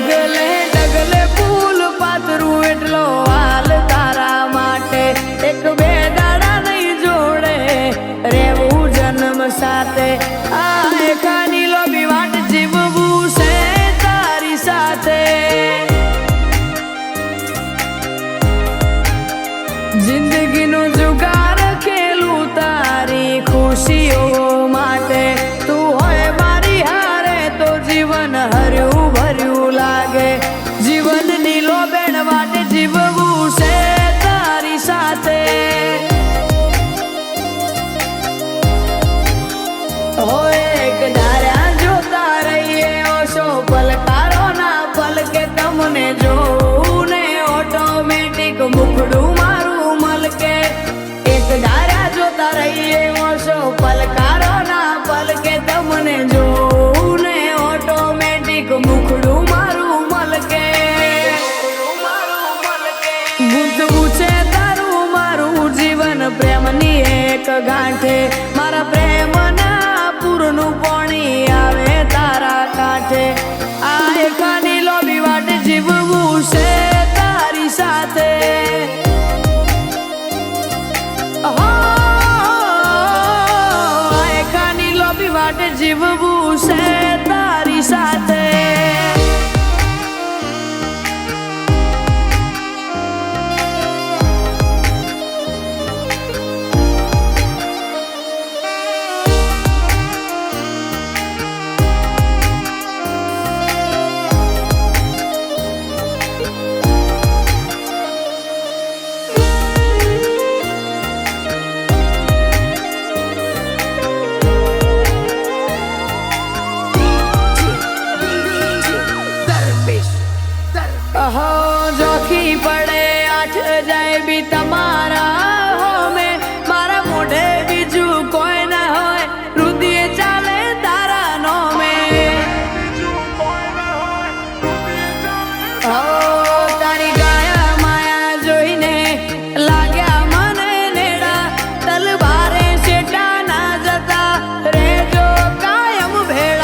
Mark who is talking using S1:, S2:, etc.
S1: ડગલે ડગલે ફૂલ પાતરું એટલો હાલ તારા માટે એક બે દાડા નહીં જોડે રેવું જન્મ સાથે આ એકાની લોભી વાટ જીવવું છે તારી સાથે જિંદગીનો જુગાર ખેલું તારી ખુશીઓ માટે તું હોય મારી હારે તો જીવન હર્યું ભર્યું લાગે જીવનની લોબેણ માટે જીવવું છે તારી સાથે હોય એક ધાર્યા જોતા રહીએ ઓશો પલકારો ના પલકે તમને જોઉં ને ઓટોમેટિક મુખડું મારું મલકે એક ધાર્યા જોતા રહીએ ઓશો પલકારો ના પલકે તમને જોઉં ને ઓટોમેટિક મુખડું મારું મલકે ગુંથવું છે તારું મારું જીવન પ્રેમની એક ગાંઠે મારા પ્રેમના પૂરનું પાણી આવે તારા કાંઠે આ એકાની લોભી વાટ જીવવું છે તારી સાથે આ એકાની લોભી વાટ જીવવું છે તારી સાથે જોખી પડે આઠ જાય બી તમારા